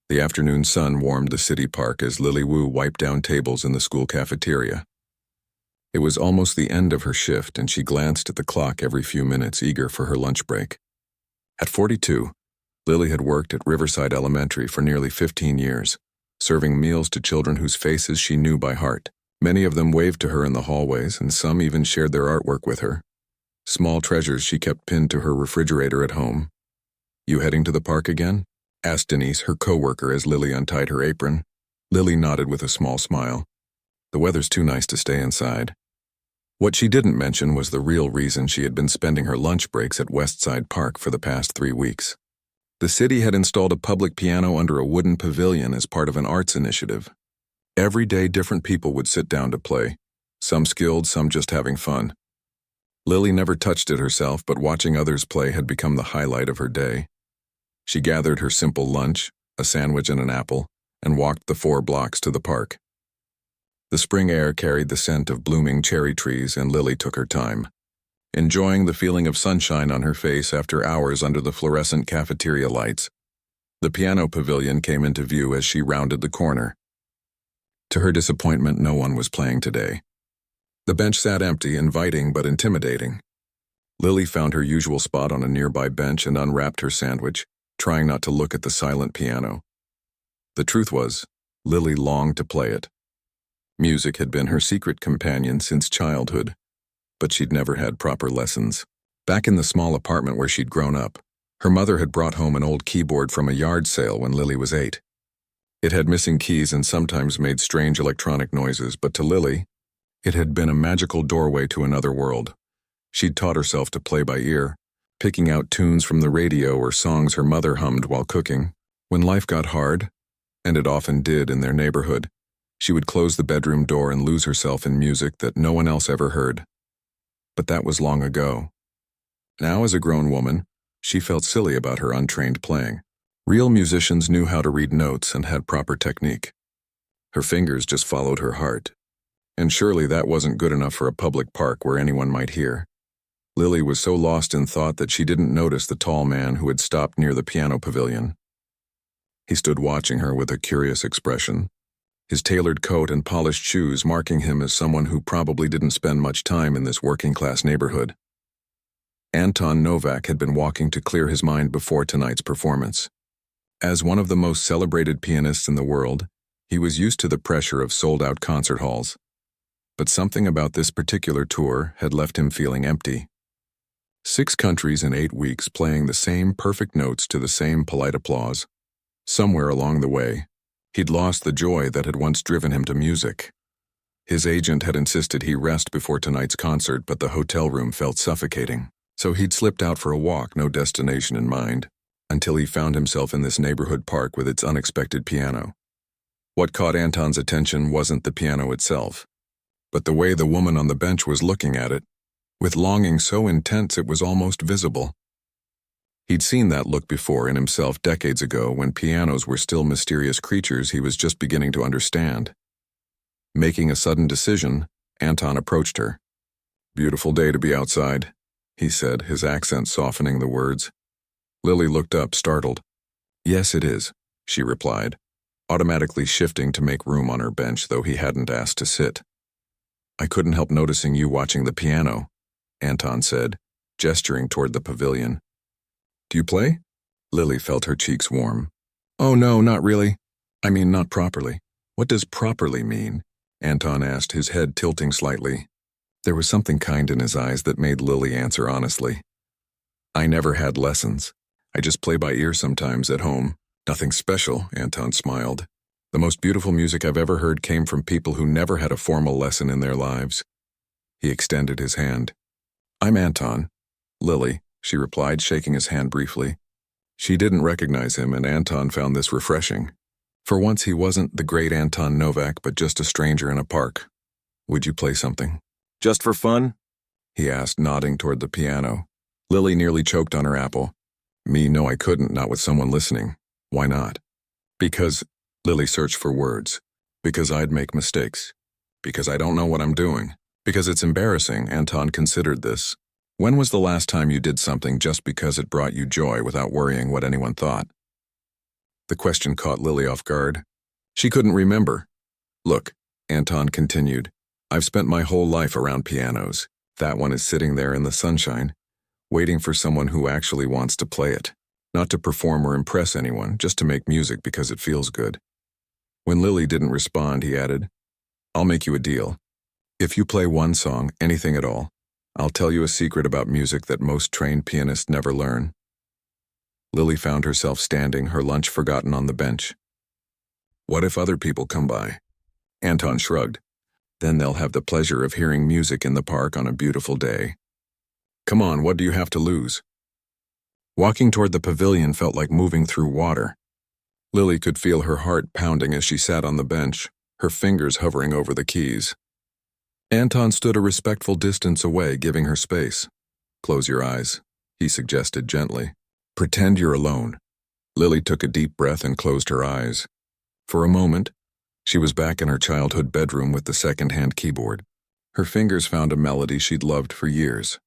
The afternoon sun warmed the city park as Lily Wu wiped down tables in the school cafeteria. It was almost the end of her shift, and she glanced at the clock every few minutes, eager for her lunch break. At 42, Lily had worked at Riverside Elementary for nearly 15 years, serving meals to children whose faces she knew by heart. Many of them waved to her in the hallways, and some even shared their artwork with her. Small treasures she kept pinned to her refrigerator at home. "You heading to the park again?" asked Denise, her co-worker, as Lily untied her apron. Lily nodded with a small smile. "The weather's too nice to stay inside." What she didn't mention was the real reason she had been spending her lunch breaks at Westside Park for the past 3 weeks. The city had installed a public piano under a wooden pavilion as part of an arts initiative. Every day different people would sit down to play, some skilled, some just having fun. Lily never touched it herself, but watching others play had become the highlight of her day. She gathered her simple lunch, a sandwich and an apple, and walked the 4 blocks to the park. The spring air carried the scent of blooming cherry trees, and Lily took her time, enjoying the feeling of sunshine on her face after hours under the fluorescent cafeteria lights. The piano pavilion came into view as she rounded the corner. To her disappointment, no one was playing today. The bench sat empty, inviting but intimidating. Lily found her usual spot on a nearby bench and unwrapped her sandwich, trying not to look at the silent piano. The truth was, Lily longed to play it. Music had been her secret companion since childhood, but she'd never had proper lessons. Back in the small apartment where she'd grown up, her mother had brought home an old keyboard from a yard sale when Lily was 8. It had missing keys and sometimes made strange electronic noises, but to Lily, it had been a magical doorway to another world. She'd taught herself to play by ear, picking out tunes from the radio or songs her mother hummed while cooking. When life got hard, and it often did in their neighborhood, she would close the bedroom door and lose herself in music that no one else ever heard. But that was long ago. Now, as a grown woman, she felt silly about her untrained playing. Real musicians knew how to read notes and had proper technique. Her fingers just followed her heart. And surely that wasn't good enough for a public park where anyone might hear. Lily was so lost in thought that she didn't notice the tall man who had stopped near the piano pavilion. He stood watching her with a curious expression, his tailored coat and polished shoes marking him as someone who probably didn't spend much time in this working-class neighborhood. Anton Novak had been walking to clear his mind before tonight's performance. As one of the most celebrated pianists in the world, he was used to the pressure of sold-out concert halls. But something about this particular tour had left him feeling empty. 6 countries in 8 weeks playing the same perfect notes to the same polite applause. Somewhere along the way, he'd lost the joy that had once driven him to music. His agent had insisted he rest before tonight's concert, but the hotel room felt suffocating. So he'd slipped out for a walk, no destination in mind, until he found himself in this neighborhood park with its unexpected piano. What caught Anton's attention wasn't the piano itself, but the way the woman on the bench was looking at it, with longing so intense it was almost visible. He'd seen that look before in himself decades ago when pianos were still mysterious creatures he was just beginning to understand. Making a sudden decision, Anton approached her. "Beautiful day to be outside," he said, his accent softening the words. Lily looked up, startled. "Yes, it is," she replied, automatically shifting to make room on her bench, though he hadn't asked to sit. "I couldn't help noticing you watching the piano," Anton said, gesturing toward the pavilion. "Do you play?" Lily felt her cheeks warm. "Oh no, not really. I mean, not properly." "What does properly mean?" Anton asked, his head tilting slightly. There was something kind in his eyes that made Lily answer honestly. "I never had lessons. I just play by ear sometimes at home. Nothing special," Anton smiled. "The most beautiful music I've ever heard came from people who never had a formal lesson in their lives." He extended his hand. "I'm Anton." "Lily," she replied, shaking his hand briefly. She didn't recognize him, and Anton found this refreshing. For once he wasn't the great Anton Novak, but just a stranger in a park. "Would you play something?" "Just for fun?" he asked, nodding toward the piano. Lily nearly choked on her apple. "Me, no, I couldn't, not with someone listening." "Why not?" "Because," Lily searched for words, "because I'd make mistakes. Because I don't know what I'm doing. Because it's embarrassing." Anton considered this. "When was the last time you did something just because it brought you joy without worrying what anyone thought?" The question caught Lily off guard. She couldn't remember. Look, Anton continued, I've spent my whole life around pianos. That one is sitting there in the sunshine, waiting for someone who actually wants to play it. Not to perform or impress anyone, just to make music because it feels good. When Lily didn't respond, he added, I'll make you a deal. If you play one song, anything at all, I'll tell you a secret about music that most trained pianists never learn. Lily found herself standing, her lunch forgotten on the bench. What if other people come by? Anton shrugged. Then they'll have the pleasure of hearing music in the park on a beautiful day. Come on, what do you have to lose? Walking toward the pavilion felt like moving through water. Lily could feel her heart pounding as she sat on the bench, her fingers hovering over the keys. Anton stood a respectful distance away, giving her space. Close your eyes, he suggested gently. Pretend you're alone. Lily took a deep breath and closed her eyes. For a moment, she was back in her childhood bedroom with the second-hand keyboard. Her fingers found a melody she'd loved for years,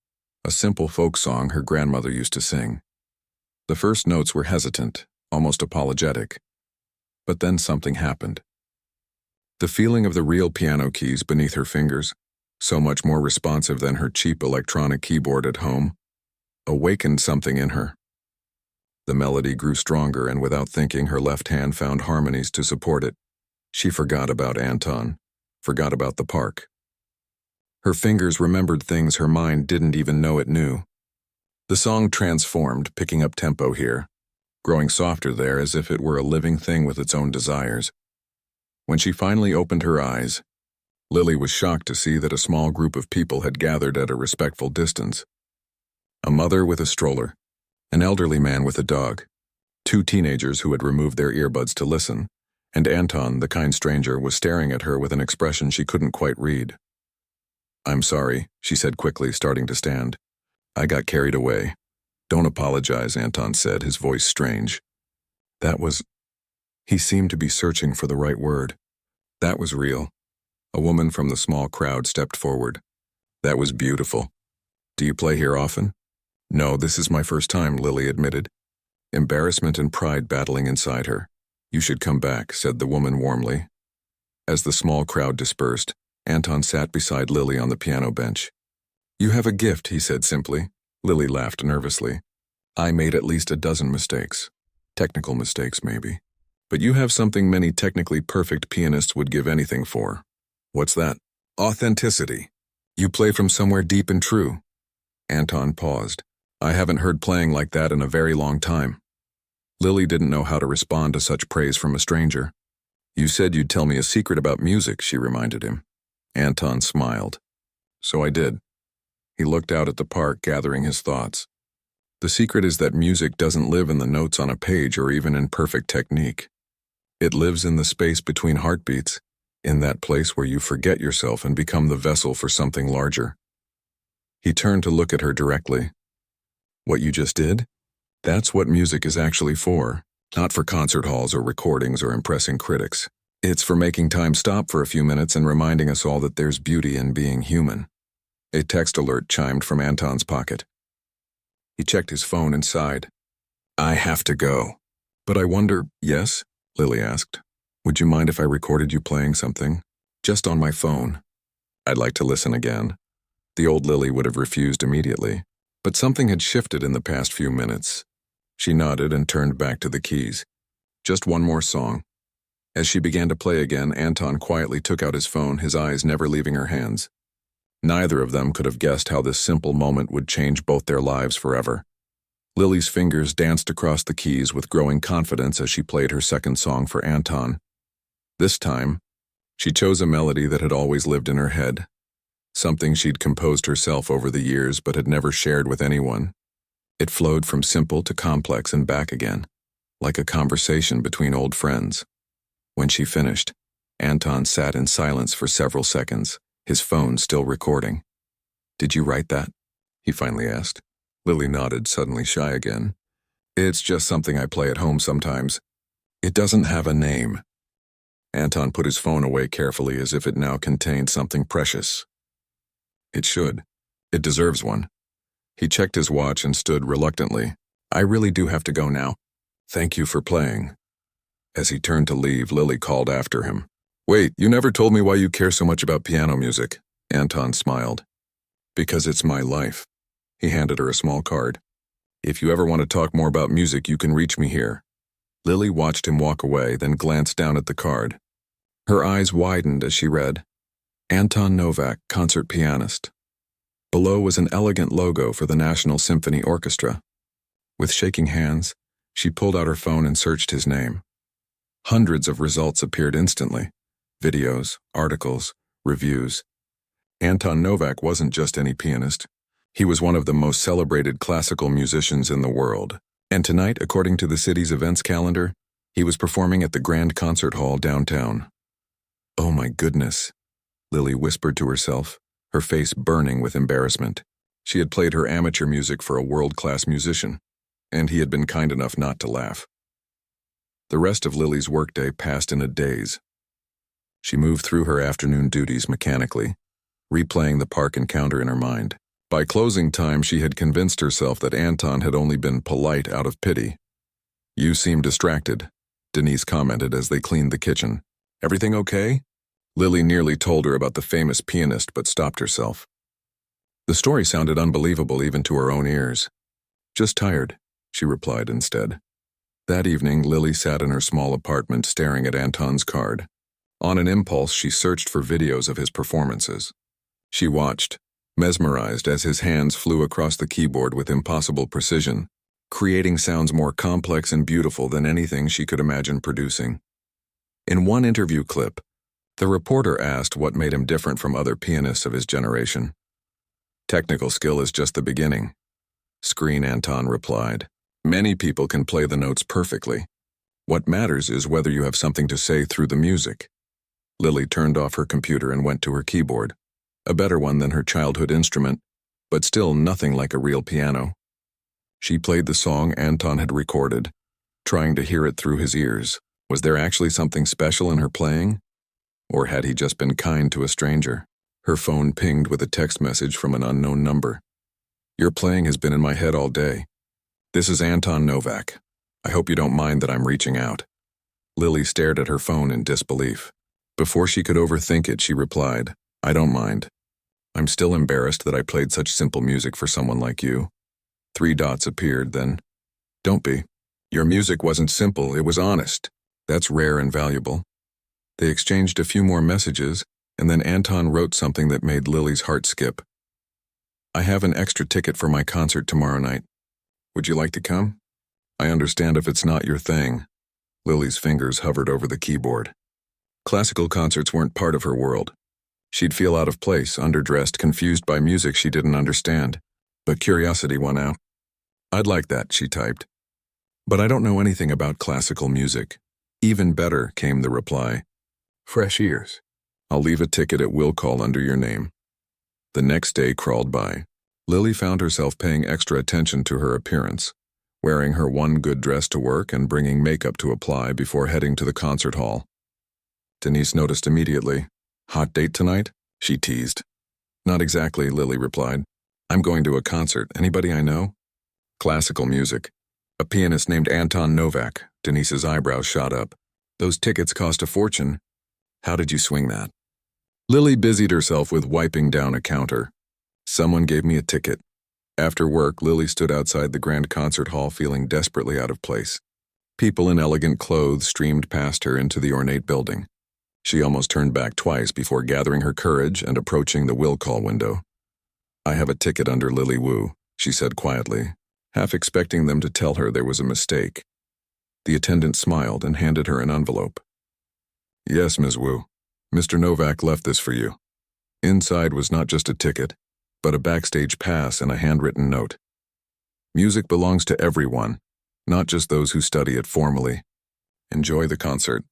a simple folk song her grandmother used to sing. The first notes were hesitant, almost apologetic. But then something happened. The feeling of the real piano keys beneath her fingers, so much more responsive than her cheap electronic keyboard at home, awakened something in her. The melody grew stronger, and without thinking, her left hand found harmonies to support it. She forgot about Anton, forgot about the park. Her fingers remembered things her mind didn't even know it knew. The song transformed, picking up tempo here, growing softer there as if it were a living thing with its own desires. When she finally opened her eyes, Lily was shocked to see that a small group of people had gathered at a respectful distance. A mother with a stroller, an elderly man with a dog, 2 teenagers who had removed their earbuds to listen, and Anton, the kind stranger, was staring at her with an expression she couldn't quite read. I'm sorry, she said quickly, starting to stand. I got carried away. Don't apologize, Anton said, his voice strange. He seemed to be searching for the right word. That was real. A woman from the small crowd stepped forward. That was beautiful. Do you play here often? No, this is my first time, Lily admitted, embarrassment and pride battling inside her. You should come back, said the woman warmly. As the small crowd dispersed, Anton sat beside Lily on the piano bench. You have a gift, he said simply. Lily laughed nervously. I made at least a dozen mistakes. Technical mistakes, maybe. But you have something many technically perfect pianists would give anything for. What's that? Authenticity. You play from somewhere deep and true. Anton paused. I haven't heard playing like that in a very long time. Lily didn't know how to respond to such praise from a stranger. You said you'd tell me a secret about music, she reminded him. Anton smiled. So I did. He looked out at the park, gathering his thoughts. The secret is that music doesn't live in the notes on a page or even in perfect technique. It lives in the space between heartbeats, in that place where you forget yourself and become the vessel for something larger. He turned to look at her directly. What you just did? That's what music is actually for, not for concert halls or recordings or impressing critics. It's for making time stop for a few minutes and reminding us all that there's beauty in being human. A text alert chimed from Anton's pocket. He checked his phone and sighed. I have to go. But I wonder, yes? Lily asked. Would you mind if I recorded you playing something? Just on my phone. I'd like to listen again. The old Lily would have refused immediately. But something had shifted in the past few minutes. She nodded and turned back to the keys. Just one more song. As she began to play again, Anton quietly took out his phone, his eyes never leaving her hands. Neither of them could have guessed how this simple moment would change both their lives forever. Lily's fingers danced across the keys with growing confidence as she played her second song for Anton. This time, she chose a melody that had always lived in her head, something she'd composed herself over the years but had never shared with anyone. It flowed from simple to complex and back again, like a conversation between old friends. When she finished, Anton sat in silence for several seconds, his phone still recording. Did you write that? He finally asked. Lily nodded, suddenly shy again. It's just something I play at home sometimes. It doesn't have a name. Anton put his phone away carefully as if it now contained something precious. It should. It deserves one. He checked his watch and stood reluctantly. I really do have to go now. Thank you for playing. As he turned to leave, Lily called after him. "Wait, you never told me why you care so much about piano music." Anton smiled. "Because it's my life." He handed her a small card. "If you ever want to talk more about music, you can reach me here." Lily watched him walk away, then glanced down at the card. Her eyes widened as she read, Anton Novak, concert pianist. Below was an elegant logo for the National Symphony Orchestra. With shaking hands, she pulled out her phone and searched his name. Hundreds of results appeared instantly. Videos, articles, reviews. Anton Novak wasn't just any pianist. He was one of the most celebrated classical musicians in the world. And tonight, according to the city's events calendar, he was performing at the Grand Concert Hall downtown. "Oh my goodness," Lily whispered to herself, her face burning with embarrassment. She had played her amateur music for a world-class musician, and he had been kind enough not to laugh. The rest of Lily's workday passed in a daze. She moved through her afternoon duties mechanically, replaying the park encounter in her mind. By closing time, she had convinced herself that Anton had only been polite out of pity. "You seem distracted," Denise commented as they cleaned the kitchen. "Everything okay?" Lily nearly told her about the famous pianist but stopped herself. The story sounded unbelievable even to her own ears. "Just tired," she replied instead. That evening, Lily sat in her small apartment staring at Anton's card. On an impulse, she searched for videos of his performances. She watched, mesmerized as his hands flew across the keyboard with impossible precision, creating sounds more complex and beautiful than anything she could imagine producing. In one interview clip, the reporter asked what made him different from other pianists of his generation. "Technical skill is just the beginning," Screen Anton replied. "Many people can play the notes perfectly. What matters is whether you have something to say through the music." Lily turned off her computer and went to her keyboard. A better one than her childhood instrument, but still nothing like a real piano. She played the song Anton had recorded, trying to hear it through his ears. Was there actually something special in her playing? Or had he just been kind to a stranger? Her phone pinged with a text message from an unknown number. "Your playing has been in my head all day. This is Anton Novak. I hope you don't mind that I'm reaching out." Lily stared at her phone in disbelief. Before she could overthink it, she replied, "I don't mind. I'm still embarrassed that I played such simple music for someone like you." 3 dots appeared, then, "Don't be. Your music wasn't simple, it was honest. That's rare and valuable." They exchanged a few more messages, and then Anton wrote something that made Lily's heart skip. "I have an extra ticket for my concert tomorrow night. Would you like to come? I understand if it's not your thing." Lily's fingers hovered over the keyboard. Classical concerts weren't part of her world. She'd feel out of place, underdressed, confused by music she didn't understand. But curiosity won out. "I'd like that," she typed. "But I don't know anything about classical music." "Even better," came the reply. "Fresh ears. I'll leave a ticket at will call under your name." The next day crawled by. Lily found herself paying extra attention to her appearance, wearing her one good dress to work and bringing makeup to apply before heading to the concert hall. Denise noticed immediately. "Hot date tonight?" she teased. "Not exactly," Lily replied. "I'm going to a concert. Anybody I know?" "Classical music. A pianist named Anton Novak." Denise's eyebrows shot up. "Those tickets cost a fortune. How did you swing that?" Lily busied herself with wiping down a counter. "Someone gave me a ticket." After work, Lily stood outside the Grand Concert Hall feeling desperately out of place. People in elegant clothes streamed past her into the ornate building. She almost turned back twice before gathering her courage and approaching the will call window. "I have a ticket under Lily Wu," she said quietly, half expecting them to tell her there was a mistake. The attendant smiled and handed her an envelope. "Yes, Ms. Wu. Mr. Novak left this for you." Inside was not just a ticket, but a backstage pass and a handwritten note. "Music belongs to everyone, not just those who study it formally. Enjoy the concert.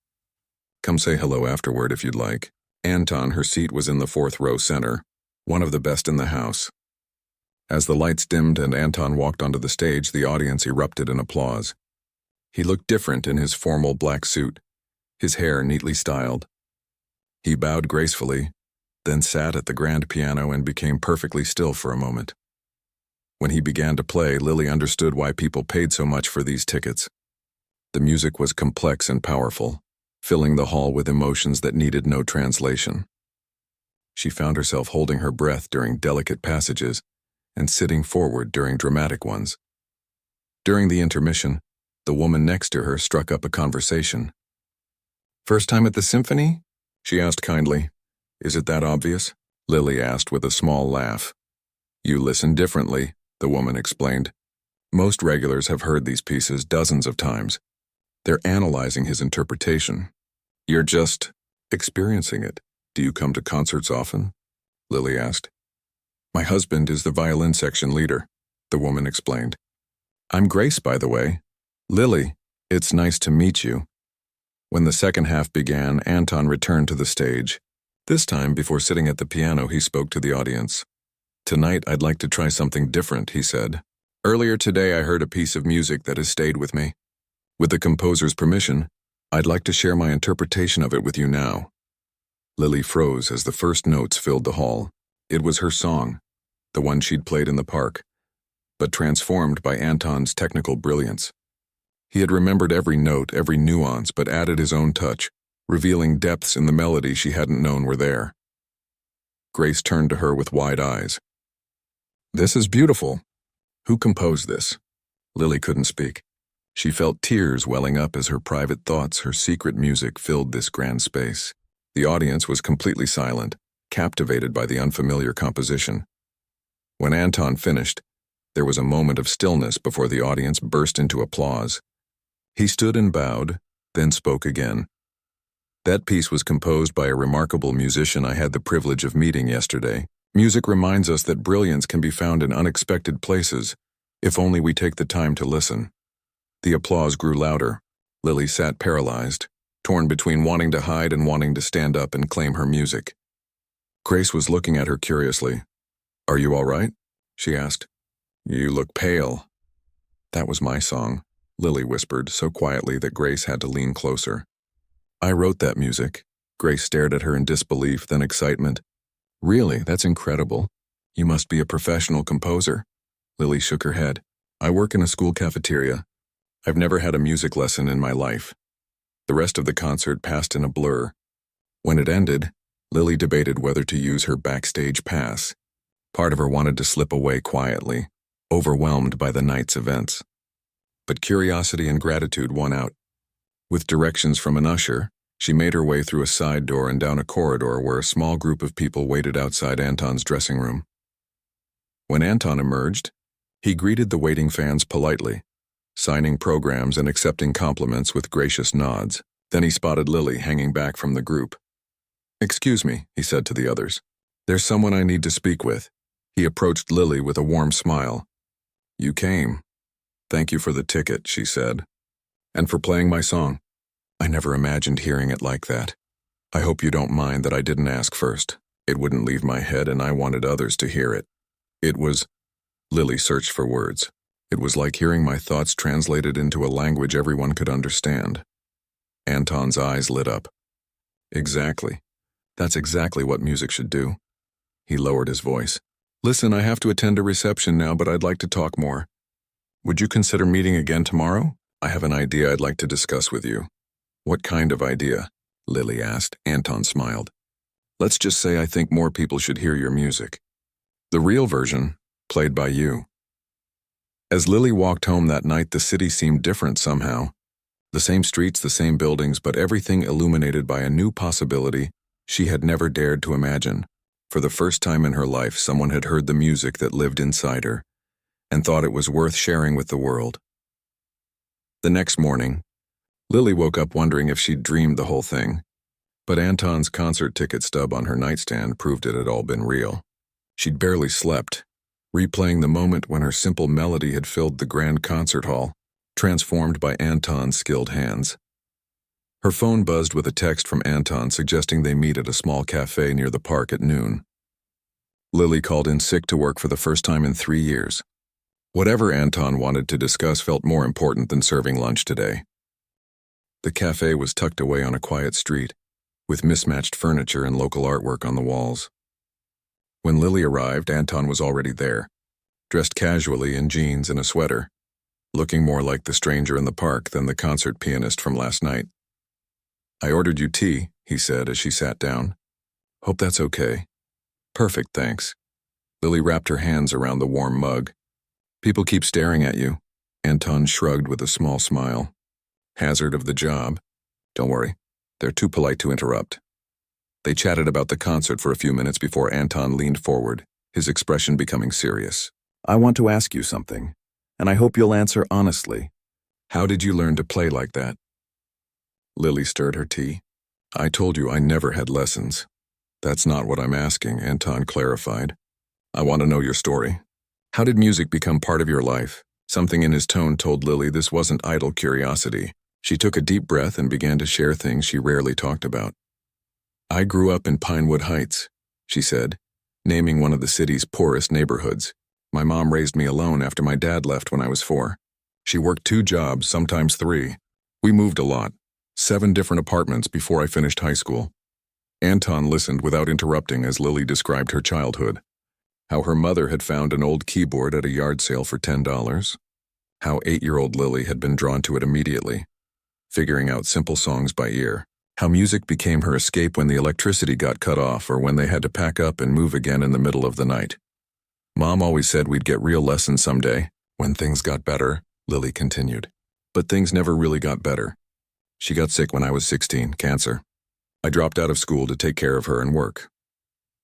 Come say hello afterward if you'd like." Anton, her seat was in the 4th row center, one of the best in the house. As the lights dimmed and Anton walked onto the stage, the audience erupted in applause. He looked different in his formal black suit, his hair neatly styled. He bowed gracefully, then sat at the grand piano and became perfectly still for a moment. When he began to play, Lily understood why people paid so much for these tickets. The music was complex and powerful, filling the hall with emotions that needed no translation. She found herself holding her breath during delicate passages and sitting forward during dramatic ones. During the intermission, the woman next to her struck up a conversation. "First time at the symphony?" she asked kindly. "Is it that obvious?" Lily asked with a small laugh. "You listen differently," the woman explained. "Most regulars have heard these pieces dozens of times. They're analyzing his interpretation. You're just experiencing it. Do you come to concerts often?" Lily asked. "My husband is the violin section leader," the woman explained. "I'm Grace, by the way." "Lily, it's nice to meet you." When the second half began, Anton returned to the stage. This time, before sitting at the piano, he spoke to the audience. "Tonight, I'd like to try something different," he said. "Earlier today, I heard a piece of music that has stayed with me. With the composer's permission, I'd like to share my interpretation of it with you now." Lily froze as the first notes filled the hall. It was her song, the one she'd played in the park, but transformed by Anton's technical brilliance. He had remembered every note, every nuance, but added his own touch, revealing depths in the melody she hadn't known were there. Grace turned to her with wide eyes. "This is beautiful. Who composed this?" Lily couldn't speak. She felt tears welling up as her private thoughts, her secret music filled this grand space. The audience was completely silent, captivated by the unfamiliar composition. When Anton finished, there was a moment of stillness before the audience burst into applause. He stood and bowed, then spoke again. "That piece was composed by a remarkable musician I had the privilege of meeting yesterday. Music reminds us that brilliance can be found in unexpected places, if only we take the time to listen." The applause grew louder. Lily sat paralyzed, torn between wanting to hide and wanting to stand up and claim her music. Grace was looking at her curiously. "Are you all right?" she asked. "You look pale." "That was my song," Lily whispered, so quietly that Grace had to lean closer. "I wrote that music." Grace stared at her in disbelief, then excitement. "Really? That's incredible. You must be a professional composer." Lily shook her head. "I work in a school cafeteria. I've never had a music lesson in my life." The rest of the concert passed in a blur. When it ended, Lily debated whether to use her backstage pass. Part of her wanted to slip away quietly, overwhelmed by the night's events. But curiosity and gratitude won out. With directions from an usher, she made her way through a side door and down a corridor where a small group of people waited outside Anton's dressing room. When Anton emerged, he greeted the waiting fans politely, signing programs and accepting compliments with gracious nods. Then he spotted Lily hanging back from the group. "Excuse me," he said to the others. "There's someone I need to speak with." He approached Lily with a warm smile. "You came. Thank you for the ticket," she said. "And for playing my song. I never imagined hearing it like that. I hope you don't mind that I didn't ask first. It wouldn't leave my head and I wanted others to hear it. It was..." Lily searched for words. "It was like hearing my thoughts translated into a language everyone could understand." Anton's eyes lit up. "Exactly. That's exactly what music should do." He lowered his voice. "Listen, I have to attend a reception now, but I'd like to talk more. Would you consider meeting again tomorrow? I have an idea I'd like to discuss with you." "What kind of idea?" Lily asked. Anton smiled. "Let's just say I think more people should hear your music. The real version, played by you." As Lily walked home that night, the city seemed different somehow. The same streets, the same buildings, but everything illuminated by a new possibility she had never dared to imagine. For the first time in her life, someone had heard the music that lived inside her and thought it was worth sharing with the world. The next morning, Lily woke up wondering if she'd dreamed the whole thing, but Anton's concert ticket stub on her nightstand proved it had all been real. She'd barely slept, replaying the moment when her simple melody had filled the grand concert hall, transformed by Anton's skilled hands. Her phone buzzed with a text from Anton suggesting they meet at a small cafe near the park at noon. Lily called in sick to work for the first time in 3 years. Whatever Anton wanted to discuss felt more important than serving lunch today. The cafe was tucked away on a quiet street, with mismatched furniture and local artwork on the walls. When Lily arrived, Anton was already there, dressed casually in jeans and a sweater. looking more like the stranger in the park than the concert pianist from last night. "I ordered you tea," he said as she sat down. "Hope that's okay." "Perfect, thanks." Lily wrapped her hands around the warm mug. "People keep staring at you." Anton shrugged with a small smile. "Hazard of the job. Don't worry, they're too polite to interrupt." They chatted about the concert for a few minutes before Anton leaned forward, his expression becoming serious. "I want to ask you something, and I hope you'll answer honestly. How did you learn to play like that?" Lily stirred her tea. "I told you I never had lessons." "That's not what I'm asking," Anton clarified. "I want to know your story. How did music become part of your life?" Something in his tone told Lily this wasn't idle curiosity. She took a deep breath and began to share things she rarely talked about. "I grew up in Pinewood Heights," she said, naming one of the city's poorest neighborhoods. "My mom raised me alone after my dad left when I was 4. She worked 2 jobs, sometimes 3. We moved a lot, 7 different apartments before I finished high school." Anton listened without interrupting as Lily described her childhood. How her mother had found an old keyboard at a yard sale for $10. How 8-year-old Lily had been drawn to it immediately, figuring out simple songs by ear. How music became her escape when the electricity got cut off or when they had to pack up and move again in the middle of the night. "Mom always said we'd get real lessons someday, when things got better," Lily continued. "But things never really got better. She got sick when I was 16, cancer. I dropped out of school to take care of her and work."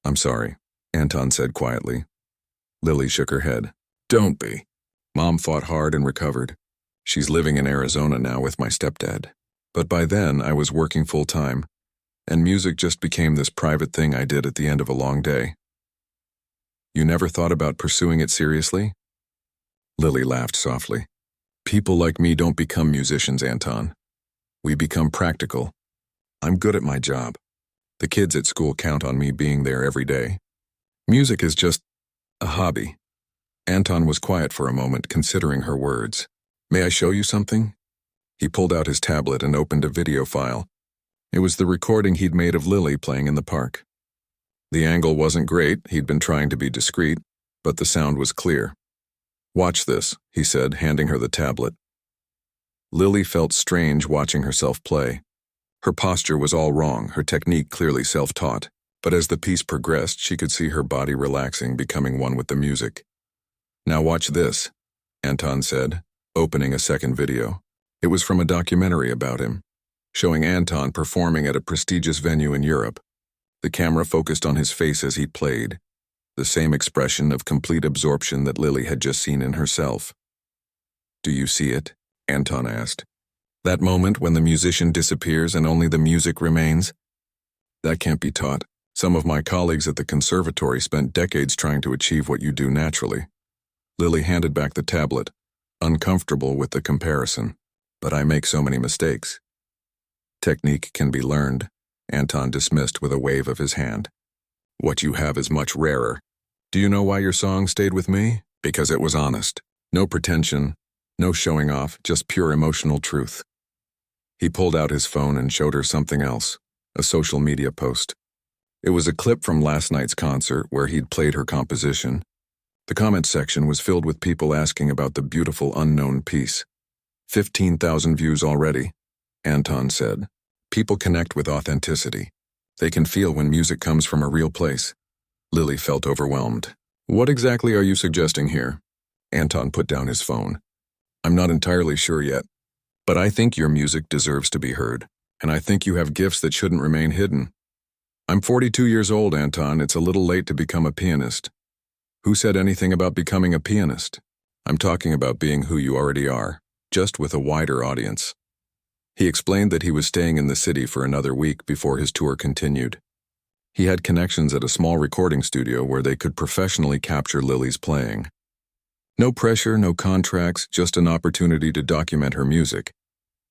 "I'm sorry," Anton said quietly. Lily shook her head. "Don't be. Mom fought hard and recovered. She's living in Arizona now with my stepdad. But by then, I was working full-time, and music just became this private thing I did at the end of a long day." "You never thought about pursuing it seriously?" Lily laughed softly. "People like me don't become musicians, Anton. We become practical. I'm good at my job. The kids at school count on me being there every day. Music is just a hobby." Anton was quiet for a moment, considering her words. "May I show you something?" He pulled out his tablet and opened a video file. It was the recording he'd made of Lily playing in the park. The angle wasn't great, he'd been trying to be discreet, but the sound was clear. "Watch this," he said, handing her the tablet. Lily felt strange watching herself play. Her posture was all wrong, her technique clearly self-taught, but as the piece progressed, she could see her body relaxing, becoming one with the music. "Now watch this," Anton said, opening a second video. It was from a documentary about him, showing Anton performing at a prestigious venue in Europe. The camera focused on his face as he played, the same expression of complete absorption that Lily had just seen in herself. "Do you see it?" Anton asked. "That moment when the musician disappears and only the music remains? That can't be taught. Some of my colleagues at the conservatory spent decades trying to achieve what you do naturally." Lily handed back the tablet, uncomfortable with the comparison. "But I make so many mistakes." "Technique can be learned," Anton dismissed with a wave of his hand. "What you have is much rarer. Do you know why your song stayed with me? Because it was honest. No pretension, no showing off, just pure emotional truth." He pulled out his phone and showed her something else, a social media post. It was a clip from last night's concert where he'd played her composition. The comment section was filled with people asking about the beautiful unknown piece. 15,000 views already, Anton said. "People connect with authenticity. They can feel when music comes from a real place." Lily felt overwhelmed. "What exactly are you suggesting here?" Anton put down his phone. "I'm not entirely sure yet, but I think your music deserves to be heard, and I think you have gifts that shouldn't remain hidden. I'm 42 years old, Anton. It's a little late to become a pianist." "Who said anything about becoming a pianist? I'm talking about being who you already are, just with a wider audience." He explained that he was staying in the city for another week before his tour continued. He had connections at a small recording studio where they could professionally capture Lily's playing. No pressure, no contracts, just an opportunity to document her music.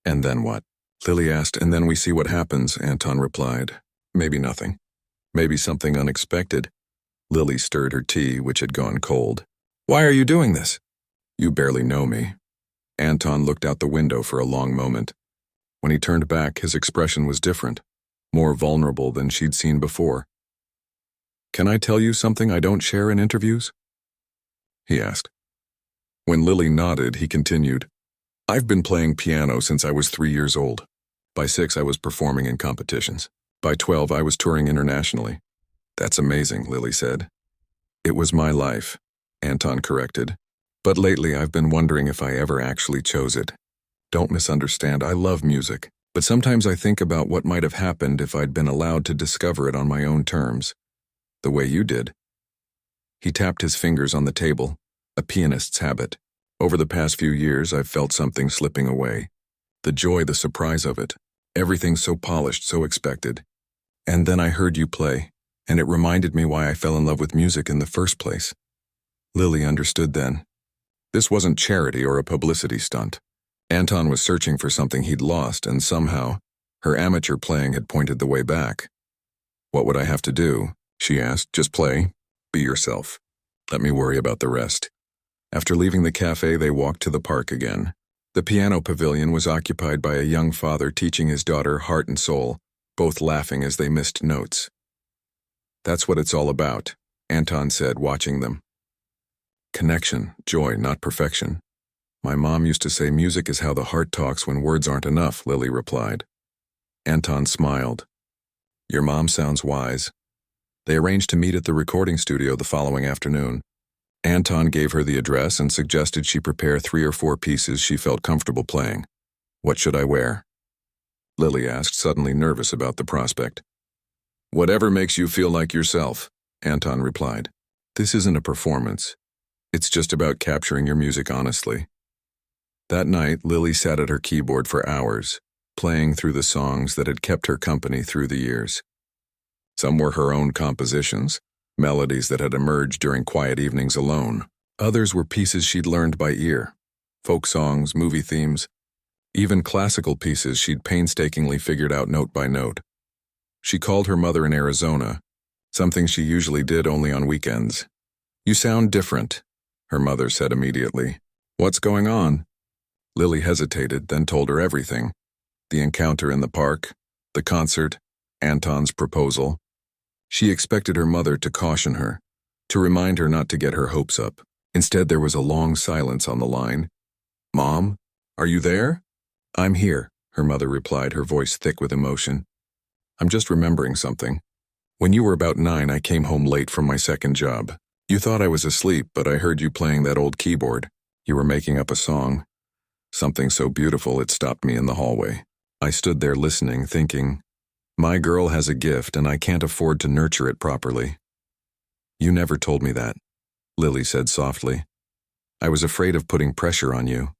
"And then what?" Lily asked. "And then we see what happens," Anton replied. "Maybe nothing. Maybe something unexpected." Lily stirred her tea, which had gone cold. "Why are you doing this?" "You barely know me." Anton looked out the window for a long moment. When he turned back, his expression was different, more vulnerable than she'd seen before. "Can I tell you something I don't share in interviews?" he asked. When Lily nodded, he continued, I've been playing piano since I was 3 years old. By 6, I was performing in competitions. By 12, I was touring internationally. That's amazing, Lily said. It was my life, Anton corrected. But lately I've been wondering if I ever actually chose it. Don't misunderstand, I love music. But sometimes I think about what might have happened if I'd been allowed to discover it on my own terms. The way you did. He tapped his fingers on the table, a pianist's habit. Over the past few years, I've felt something slipping away. The joy, the surprise of it. Everything so polished, so expected. And then I heard you play, and it reminded me why I fell in love with music in the first place. Lily understood then. This wasn't charity or a publicity stunt. Anton was searching for something he'd lost, and somehow, her amateur playing had pointed the way back. What would I have to do? She asked. Just play. Be yourself. Let me worry about the rest. After leaving the cafe, they walked to the park again. The piano pavilion was occupied by a young father teaching his daughter heart and soul, both laughing as they missed notes. That's what it's all about, Anton said, watching them. Connection, joy, not perfection. My mom used to say music is how the heart talks when words aren't enough, Lily replied. Anton smiled. Your mom sounds wise. They arranged to meet at the recording studio the following afternoon. Anton gave her the address and suggested she prepare 3 or 4 pieces she felt comfortable playing. What should I wear? Lily asked, suddenly nervous about the prospect. Whatever makes you feel like yourself, Anton replied. This isn't a performance. It's just about capturing your music honestly. That night, Lily sat at her keyboard for hours, playing through the songs that had kept her company through the years. Some were her own compositions, melodies that had emerged during quiet evenings alone. Others were pieces she'd learned by ear, folk songs, movie themes, even classical pieces she'd painstakingly figured out note by note. She called her mother in Arizona, something she usually did only on weekends. You sound different, her mother said immediately. What's going on? Lily hesitated, then told her everything. The encounter in the park, the concert, Anton's proposal. She expected her mother to caution her, to remind her not to get her hopes up. Instead, there was a long silence on the line. Mom, are you there? I'm here, her mother replied, her voice thick with emotion. I'm just remembering something. When you were about 9, I came home late from my second job. You thought I was asleep, but I heard you playing that old keyboard. You were making up a song. Something so beautiful it stopped me in the hallway. I stood there listening, thinking, my girl has a gift and I can't afford to nurture it properly. You never told me that, Lily said softly. I was afraid of putting pressure on you.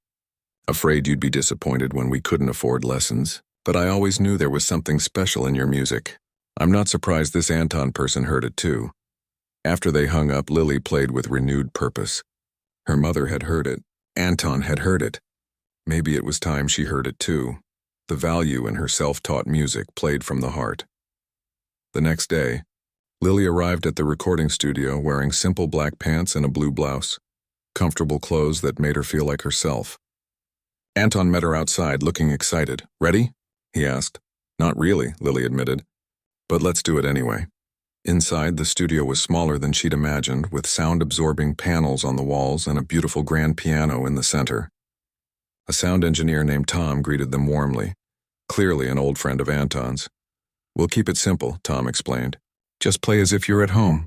Afraid you'd be disappointed when we couldn't afford lessons. But I always knew there was something special in your music. I'm not surprised this Anton person heard it too. After they hung up, Lily played with renewed purpose. Her mother had heard it. Anton had heard it. Maybe it was time she heard it too. The value in her self-taught music played from the heart. The next day, Lily arrived at the recording studio wearing simple black pants and a blue blouse, comfortable clothes that made her feel like herself. Anton met her outside, looking excited. Ready? He asked. Not really, Lily admitted. But let's do it anyway. Inside, the studio was smaller than she'd imagined, with sound-absorbing panels on the walls and a beautiful grand piano in the center. A sound engineer named Tom greeted them warmly, clearly an old friend of Anton's. We'll keep it simple, Tom explained. Just play as if you're at home.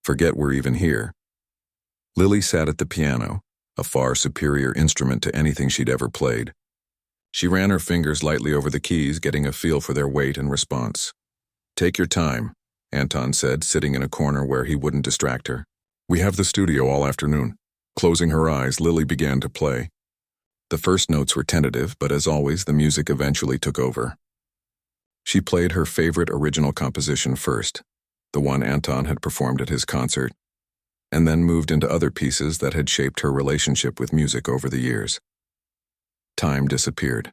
Forget we're even here. Lily sat at the piano, a far superior instrument to anything she'd ever played. She ran her fingers lightly over the keys, getting a feel for their weight and response. Take your time, Anton said, sitting in a corner where he wouldn't distract her. We have the studio all afternoon. Closing her eyes, Lily began to play. The first notes were tentative, but as always, the music eventually took over. She played her favorite original composition first, the one Anton had performed at his concert, and then moved into other pieces that had shaped her relationship with music over the years. Time disappeared.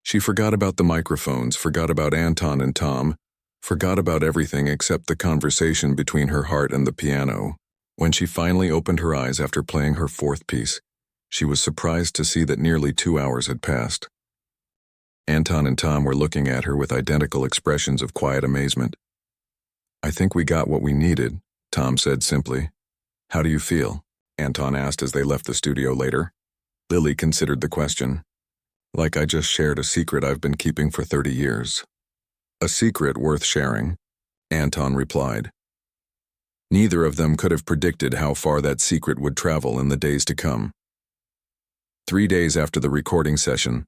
She forgot about the microphones, forgot about Anton and Tom, forgot about everything except the conversation between her heart and the piano. When she finally opened her eyes after playing her 4th piece, she was surprised to see that nearly 2 hours had passed. Anton and Tom were looking at her with identical expressions of quiet amazement. I think we got what we needed, Tom said simply. How do you feel? Anton asked as they left the studio later. Lily considered the question. Like I just shared a secret I've been keeping for 30 years. A secret worth sharing, Anton replied. Neither of them could have predicted how far that secret would travel in the days to come. 3 days after the recording session,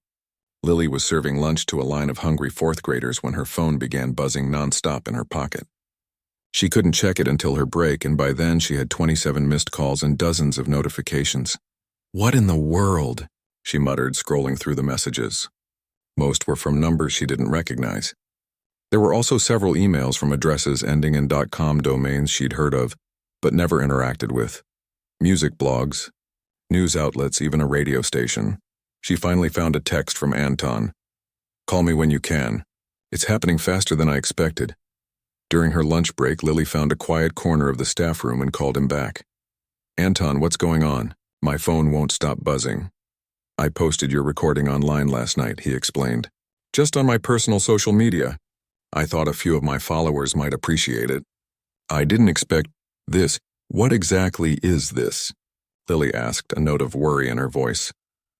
Lily was serving lunch to a line of hungry fourth graders when her phone began buzzing nonstop in her pocket. She couldn't check it until her break, and by then she had 27 missed calls and dozens of notifications. What in the world? She muttered, scrolling through the messages. Most were from numbers she didn't recognize. There were also several emails from addresses ending in .com domains she'd heard of, but never interacted with. Music blogs, news outlets, even a radio station. She finally found a text from Anton. Call me when you can. It's happening faster than I expected. During her lunch break, Lily found a quiet corner of the staff room and called him back. Anton, what's going on? My phone won't stop buzzing. I posted your recording online last night, he explained. Just on my personal social media. I thought a few of my followers might appreciate it. I didn't expect this. What exactly is this? Lily asked, a note of worry in her voice.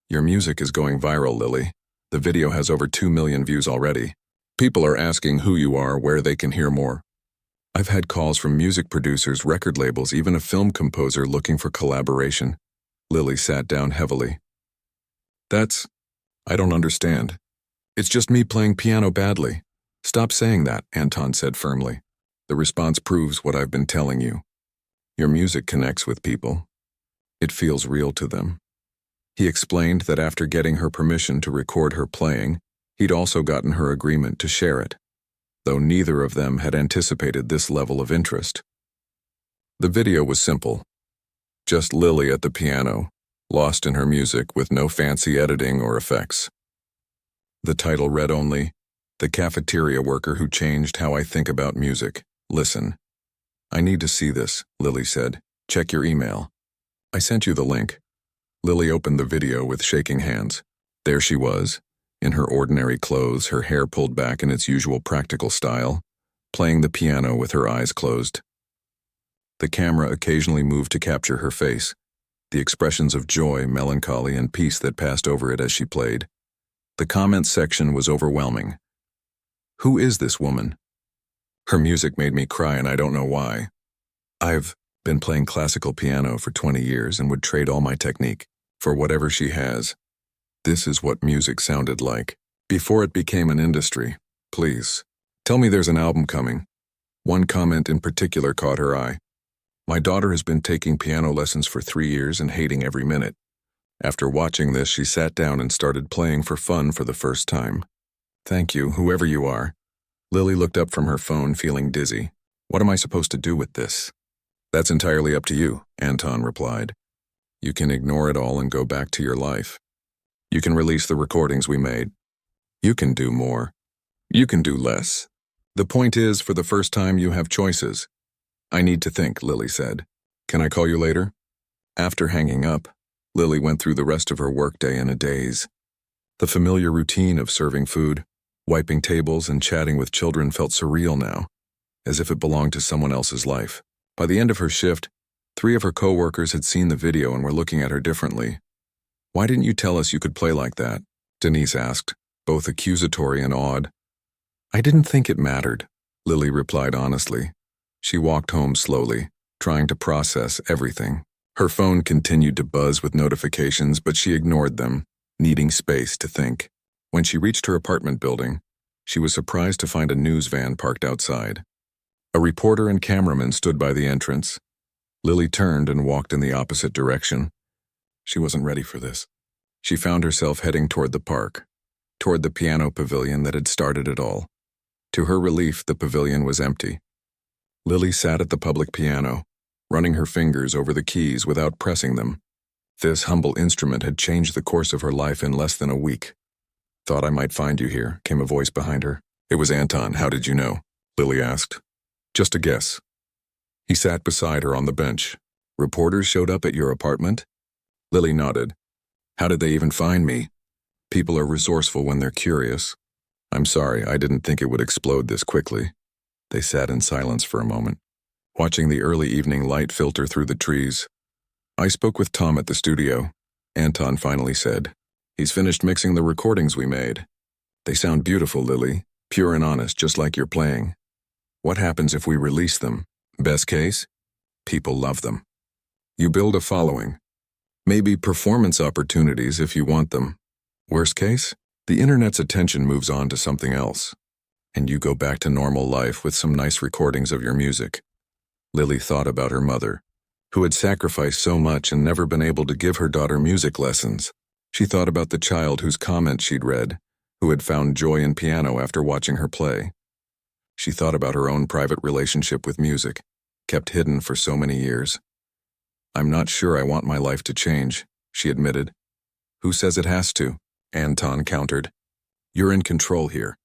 Your music is going viral, Lily. The video has over 2 million views already. People are asking who you are, where they can hear more. I've had calls from music producers, record labels, even a film composer looking for collaboration. Lily sat down heavily. I don't understand. It's just me playing piano badly. Stop saying that, Anton said firmly. The response proves what I've been telling you. Your music connects with people. It feels real to them. He explained that after getting her permission to record her playing, he'd also gotten her agreement to share it, though neither of them had anticipated this level of interest. The video was simple. Just Lily at the piano, lost in her music with no fancy editing or effects. The title read only, The Cafeteria Worker Who Changed How I Think About Music. Listen. I need to see this, Lily said. Check your email. I sent you the link. Lily opened the video with shaking hands. There she was, in her ordinary clothes, her hair pulled back in its usual practical style, playing the piano with her eyes closed. The camera occasionally moved to capture her face, the expressions of joy, melancholy, and peace that passed over it as she played. The comments section was overwhelming. Who is this woman? Her music made me cry, and I don't know why. I've been playing classical piano for 20 years and would trade all my technique for whatever she has. This is what music sounded like before it became an industry. Please, tell me there's an album coming. One comment in particular caught her eye. My daughter has been taking piano lessons for 3 years and hating every minute. After watching this, she sat down and started playing for fun for the first time. Thank you, whoever you are. Lily looked up from her phone, feeling dizzy. What am I supposed to do with this? That's entirely up to you, Anton replied. You can ignore it all and go back to your life. You can release the recordings we made. You can do more. You can do less. The point is, for the first time, you have choices. I need to think, Lily said. Can I call you later? After hanging up, Lily went through the rest of her workday in a daze. The familiar routine of serving food, wiping tables, and chatting with children felt surreal now, as if it belonged to someone else's life. By the end of her shift, 3 of her co-workers had seen the video and were looking at her differently. Why didn't you tell us you could play like that? Denise asked, both accusatory and awed. I didn't think it mattered, Lily replied honestly. She walked home slowly, trying to process everything. Her phone continued to buzz with notifications, but she ignored them, needing space to think. When she reached her apartment building, she was surprised to find a news van parked outside. A reporter and cameraman stood by the entrance. Lily turned and walked in the opposite direction. She wasn't ready for this. She found herself heading toward the park, toward the piano pavilion that had started it all. To her relief, the pavilion was empty. Lily sat at the public piano, running her fingers over the keys without pressing them. This humble instrument had changed the course of her life in less than a week. Thought I might find you here, came a voice behind her. It was Anton. How did you know? Lily asked. Just a guess. He sat beside her on the bench. Reporters showed up at your apartment? Lily nodded. How did they even find me? People are resourceful when they're curious. I'm sorry, I didn't think it would explode this quickly. They sat in silence for a moment, watching the early evening light filter through the trees. I spoke with Tom at the studio. Anton finally said. "He's finished mixing the recordings we made. They sound beautiful, Lily, pure and honest, just like you're playing. What happens if we release them? Best case? People love them. You build a following. Maybe performance opportunities if you want them. Worst case? The internet's attention moves on to something else, and you go back to normal life with some nice recordings of your music." Lily thought about her mother, who had sacrificed so much and never been able to give her daughter music lessons. She thought about the child whose comments she'd read, who had found joy in piano after watching her play. She thought about her own private relationship with music, kept hidden for so many years. "I'm not sure I want my life to change," she admitted. "Who says it has to?" Anton countered. "You're in control here.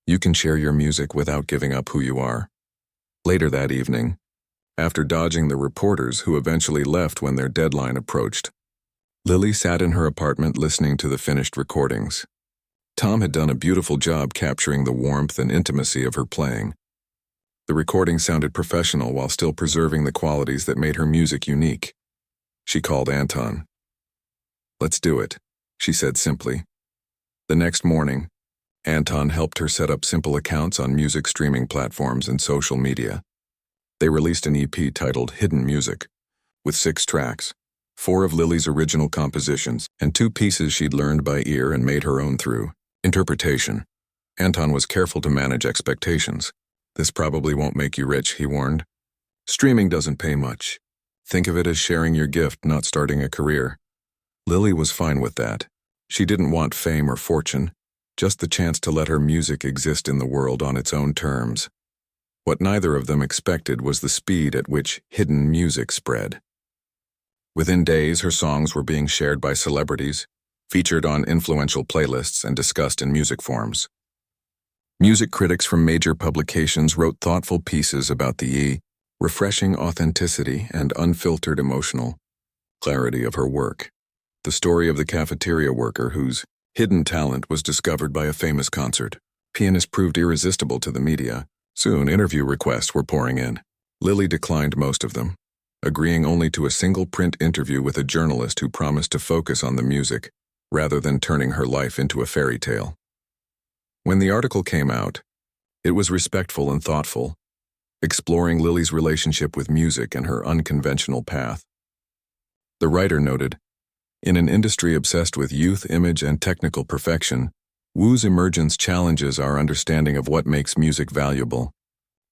You can share your music without giving up who you are." Later that evening, after dodging the reporters who eventually left when their deadline approached, Lily sat in her apartment listening to the finished recordings. Tom had done a beautiful job capturing the warmth and intimacy of her playing. The recording sounded professional while still preserving the qualities that made her music unique. She called Anton. "Let's do it," she said simply. The next morning, Anton helped her set up simple accounts on music streaming platforms and social media. They released an EP titled Hidden Music, with 6 tracks, 4 of Lily's original compositions, and 2 pieces she'd learned by ear and made her own through interpretation. Anton was careful to manage expectations. "This probably won't make you rich," he warned. "Streaming doesn't pay much. Think of it as sharing your gift, not starting a career." Lily was fine with that. She didn't want fame or fortune, just the chance to let her music exist in the world on its own terms. What neither of them expected was the speed at which hidden music spread. Within days, her songs were being shared by celebrities, featured on influential playlists, and discussed in music forums. Music critics from major publications wrote thoughtful pieces about the refreshing authenticity and unfiltered emotional clarity of her work. The story of the cafeteria worker whose hidden talent was discovered by a famous concert pianist proved irresistible to the media. Soon, interview requests were pouring in. Lily declined most of them, agreeing only to a single print interview with a journalist who promised to focus on the music, rather than turning her life into a fairy tale. When the article came out, it was respectful and thoughtful, exploring Lily's relationship with music and her unconventional path. The writer noted, "In an industry obsessed with youth, image, and technical perfection, Wu's emergence challenges our understanding of what makes music valuable.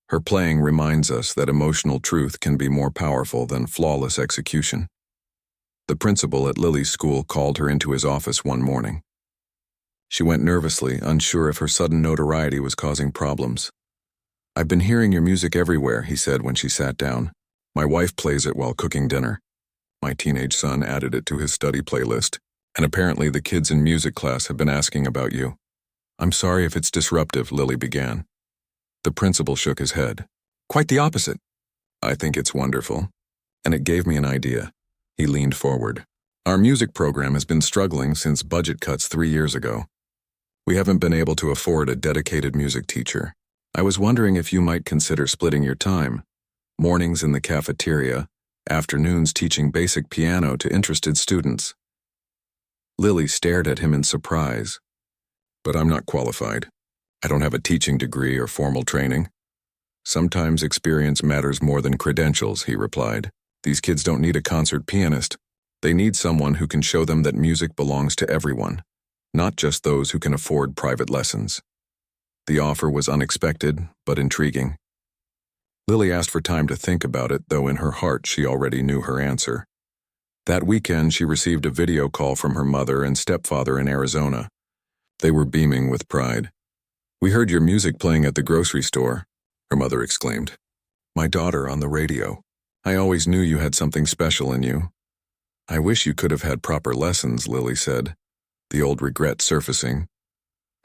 Her playing reminds us that emotional truth can be more powerful than flawless execution." The principal at Lily's school called her into his office one morning. She went nervously, unsure if her sudden notoriety was causing problems. "I've been hearing your music everywhere," he said when she sat down. "My wife plays it while cooking dinner. My teenage son added it to his study playlist, and apparently the kids in music class have been asking about you." "I'm sorry if it's disruptive," Lily began. The principal shook his head. "Quite the opposite. I think it's wonderful, and it gave me an idea." He leaned forward. "Our music program has been struggling since budget cuts 3 years ago. We haven't been able to afford a dedicated music teacher. I was wondering if you might consider splitting your time. Mornings in the cafeteria, afternoons teaching basic piano to interested students." Lily stared at him in surprise. "But I'm not qualified. I don't have a teaching degree or formal training." "Sometimes experience matters more than credentials," he replied. "These kids don't need a concert pianist. They need someone who can show them that music belongs to everyone, not just those who can afford private lessons." The offer was unexpected, but intriguing. Lily asked for time to think about it, though in her heart she already knew her answer. That weekend, she received a video call from her mother and stepfather in Arizona. They were beaming with pride. "We heard your music playing at the grocery store," her mother exclaimed. "My daughter on the radio. I always knew you had something special in you." "I wish you could have had proper lessons," Lily said, the old regret surfacing.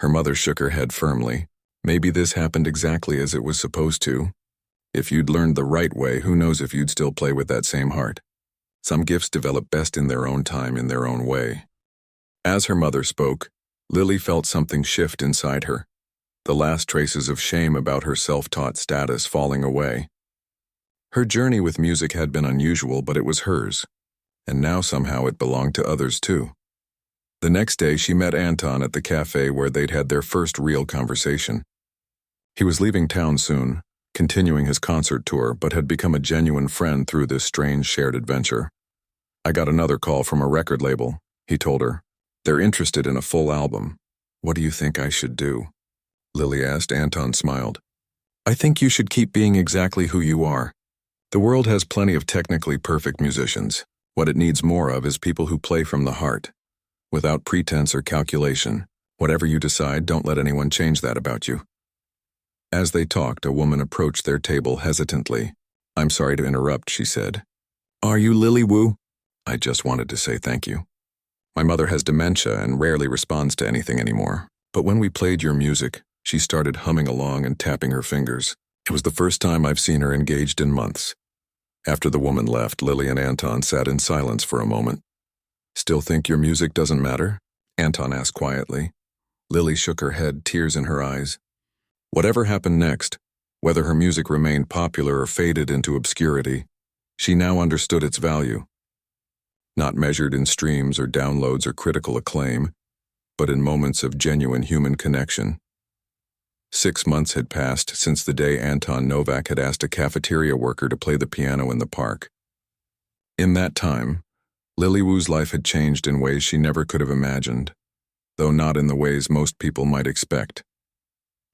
Her mother shook her head firmly. "Maybe this happened exactly as it was supposed to. If you'd learned the right way, who knows if you'd still play with that same heart. Some gifts develop best in their own time, in their own way." As her mother spoke, Lily felt something shift inside her, the last traces of shame about her self-taught status falling away. Her journey with music had been unusual, but it was hers. and now somehow it belonged to others too. The next day she met Anton at the cafe where they'd had their first real conversation. He was leaving town soon, continuing his concert tour, but had become a genuine friend through this strange shared adventure. "I got another call from a record label," he told her. "They're interested in a full album. What do you think I should do?" Lily asked. Anton smiled. "I think you should keep being exactly who you are. The world has plenty of technically perfect musicians. What it needs more of is people who play from the heart, without pretense or calculation. Whatever you decide, don't let anyone change that about you." As they talked, a woman approached their table hesitantly. "I'm sorry to interrupt," she said. "Are you Lily Wu?" "I just wanted to say thank you. My mother has dementia and rarely responds to anything anymore. But when we played your music, she started humming along and tapping her fingers. It was the first time I've seen her engaged in months." After the woman left, Lily and Anton sat in silence for a moment. "Still think your music doesn't matter?" Anton asked quietly. Lily shook her head, tears in her eyes. Whatever happened next, whether her music remained popular or faded into obscurity, she now understood its value. Not measured in streams or downloads or critical acclaim, but in moments of genuine human connection. 6 months had passed since the day Anton Novak had asked a cafeteria worker to play the piano in the park. In that time, Lily Wu's life had changed in ways she never could have imagined, though not in the ways most people might expect.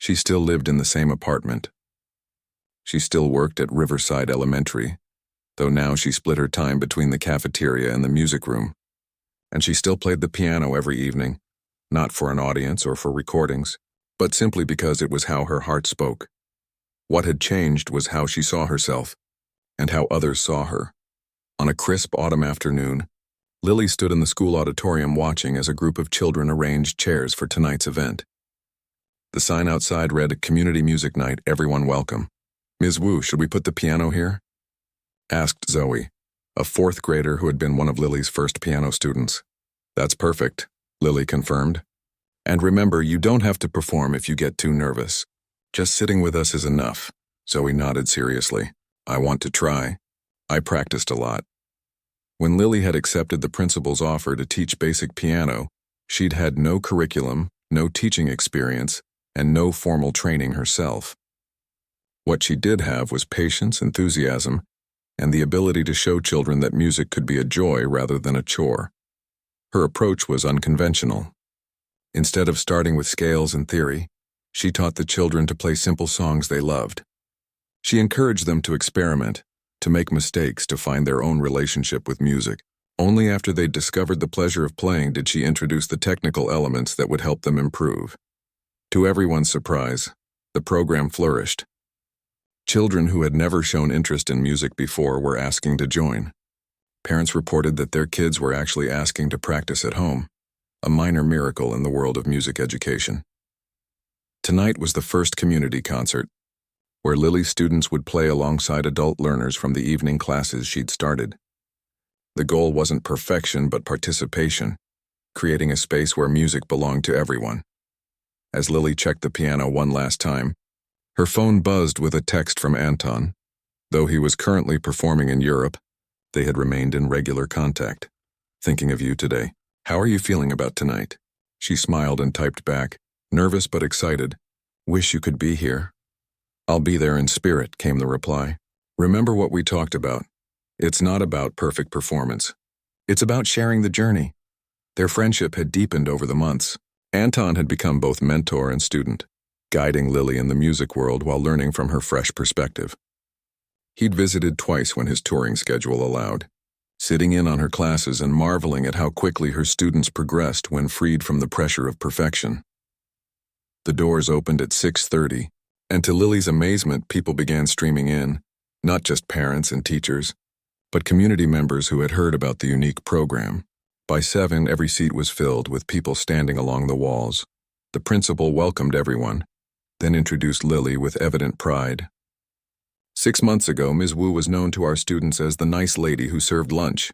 She still lived in the same apartment. She still worked at Riverside Elementary, though now she split her time between the cafeteria and the music room. And she still played the piano every evening, not for an audience or for recordings, but simply because it was how her heart spoke. What had changed was how she saw herself, and how others saw her. On a crisp autumn afternoon, Lily stood in the school auditorium watching as a group of children arranged chairs for tonight's event. The sign outside read, "Community Music Night, everyone welcome." "Ms. Wu, should we put the piano here?" asked Zoe, a 4th grader who had been one of Lily's first piano students. "That's perfect," Lily confirmed. "And remember, you don't have to perform if you get too nervous. Just sitting with us is enough." Zoe nodded seriously. "I want to try. I practiced a lot." When Lily had accepted the principal's offer to teach basic piano, she'd had no curriculum, no teaching experience, and no formal training herself. What she did have was patience, enthusiasm, and the ability to show children that music could be a joy rather than a chore. Her approach was unconventional. Instead of starting with scales and theory, she taught the children to play simple songs they loved. She encouraged them to experiment, to make mistakes, to find their own relationship with music. Only after they'd discovered the pleasure of playing did she introduce the technical elements that would help them improve. To everyone's surprise, the program flourished. Children who had never shown interest in music before were asking to join. Parents reported that their kids were actually asking to practice at home, a minor miracle in the world of music education. Tonight was the first community concert, where Lily's students would play alongside adult learners from the evening classes she'd started. The goal wasn't perfection but participation, creating a space where music belonged to everyone. As Lily checked the piano one last time, her phone buzzed with a text from Anton. Though he was currently performing in Europe, they had remained in regular contact. "Thinking of you today. How are you feeling about tonight?" She smiled and typed back, nervous but excited. "Wish you could be here." "I'll be there in spirit," came the reply. "Remember what we talked about. It's not about perfect performance. It's about sharing the journey." Their friendship had deepened over the months. Anton had become both mentor and student, guiding Lily in the music world while learning from her fresh perspective. He'd visited twice when his touring schedule allowed, sitting in on her classes and marveling at how quickly her students progressed when freed from the pressure of perfection. The doors opened at 6:30, and to Lily's amazement, people began streaming in, not just parents and teachers, but community members who had heard about the unique program. By 7, every seat was filled with people standing along the walls. The principal welcomed everyone, then introduced Lily with evident pride. 6 months ago, Ms. Wu was known to our students as the nice lady who served lunch.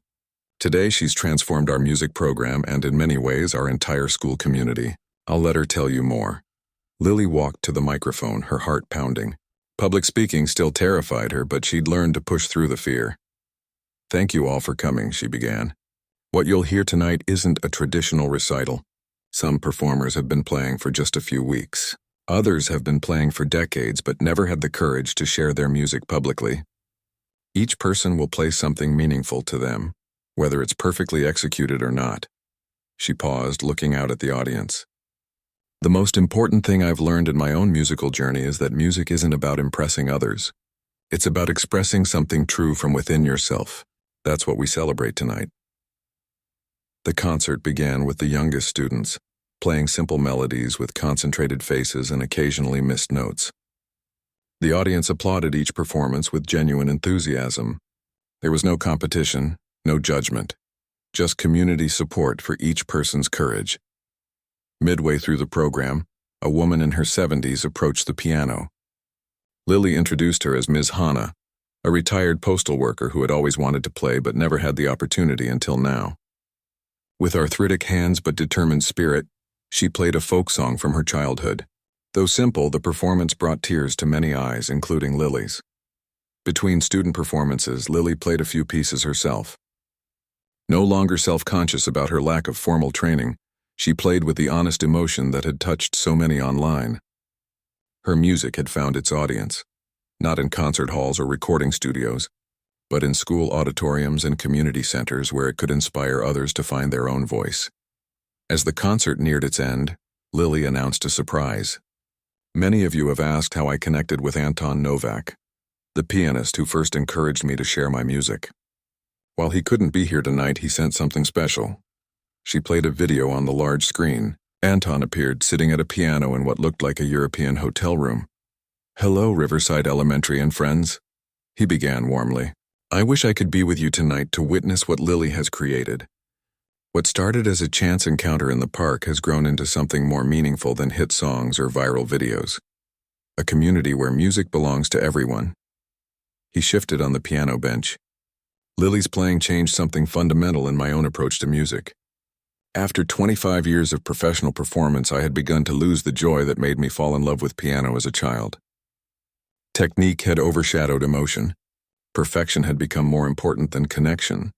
Today, she's transformed our music program and, in many ways, our entire school community. I'll let her tell you more. Lily walked to the microphone, her heart pounding. Public speaking still terrified her, but she'd learned to push through the fear. Thank you all for coming, she began. What you'll hear tonight isn't a traditional recital. Some performers have been playing for just a few weeks. Others have been playing for decades but never had the courage to share their music publicly. Each person will play something meaningful to them, whether it's perfectly executed or not. She paused, looking out at the audience. The most important thing I've learned in my own musical journey is that music isn't about impressing others. It's about expressing something true from within yourself. That's what we celebrate tonight. The concert began with the youngest students, playing simple melodies with concentrated faces and occasionally missed notes. The audience applauded each performance with genuine enthusiasm. There was no competition, no judgment, just community support for each person's courage. Midway through the program, a woman in her 70s approached the piano. Lily introduced her as Ms. Hannah, a retired postal worker who had always wanted to play but never had the opportunity until now. With arthritic hands but determined spirit, she played a folk song from her childhood. Though simple, the performance brought tears to many eyes, including Lily's. Between student performances, Lily played a few pieces herself. No longer self-conscious about her lack of formal training, she played with the honest emotion that had touched so many online. Her music had found its audience, not in concert halls or recording studios, but in school auditoriums and community centers where it could inspire others to find their own voice. As the concert neared its end, Lily announced a surprise. Many of you have asked how I connected with Anton Novak, the pianist who first encouraged me to share my music. While he couldn't be here tonight, he sent something special. She played a video on the large screen. Anton appeared sitting at a piano in what looked like a European hotel room. "Hello, Riverside Elementary and friends," he began warmly. "I wish I could be with you tonight to witness what Lily has created. What started as a chance encounter in the park has grown into something more meaningful than hit songs or viral videos. A community where music belongs to everyone." He shifted on the piano bench. "Lily's playing changed something fundamental in my own approach to music. After 25 years of professional performance, I had begun to lose the joy that made me fall in love with piano as a child. Technique had overshadowed emotion. Perfection had become more important than connection."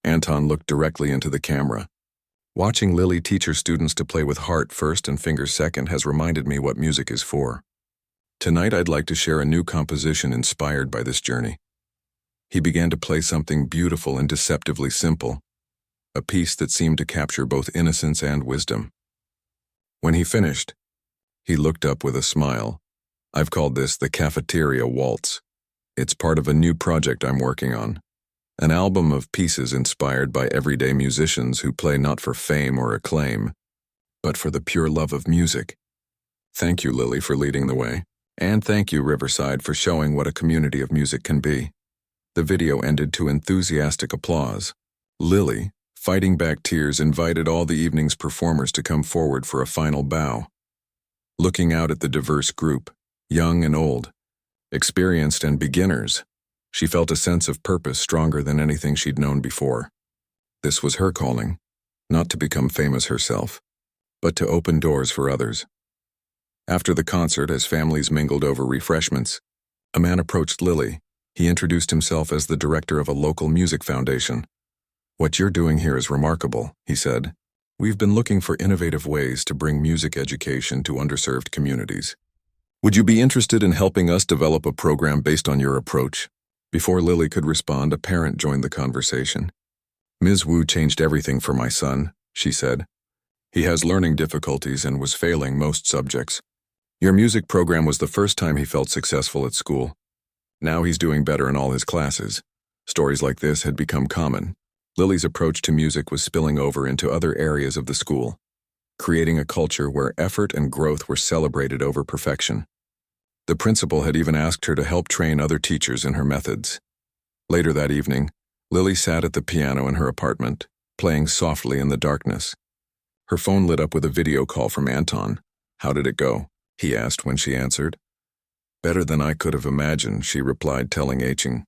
Anton looked directly into the camera. "Watching Lily teach her students to play with heart first and fingers second has reminded me what music is for. Tonight I'd like to share a new composition inspired by this journey." He began to play something beautiful and deceptively simple, a piece that seemed to capture both innocence and wisdom. When he finished, he looked up with a smile. "I've called this the Cafeteria Waltz. It's part of a new project I'm working on. An album of pieces inspired by everyday musicians who play not for fame or acclaim, but for the pure love of music. Thank you, Lily, for leading the way. And thank you, Riverside, for showing what a community of music can be." The video ended to enthusiastic applause. Lily, fighting back tears, invited all the evening's performers to come forward for a final bow. Looking out at the diverse group, young and old, experienced and beginners, she felt a sense of purpose stronger than anything she'd known before. This was her calling, not to become famous herself, but to open doors for others. After the concert, as families mingled over refreshments, a man approached Lily. He introduced himself as the director of a local music foundation. "What you're doing here is remarkable," he said. "We've been looking for innovative ways to bring music education to underserved communities. Would you be interested in helping us develop a program based on your approach?" Before Lily could respond, a parent joined the conversation. "Ms. Wu changed everything for my son," she said. "He has learning difficulties and was failing most subjects. Your music program was the first time he felt successful at school. Now he's doing better in all his classes." Stories like this had become common. Lily's approach to music was spilling over into other areas of the school, creating a culture where effort and growth were celebrated over perfection. The principal had even asked her to help train other teachers in her methods. Later that evening, Lily sat at the piano in her apartment, playing softly in the darkness. Her phone lit up with a video call from Anton. "How did it go?" he asked when she answered. "Better than I could have imagined," she replied, telling Aching.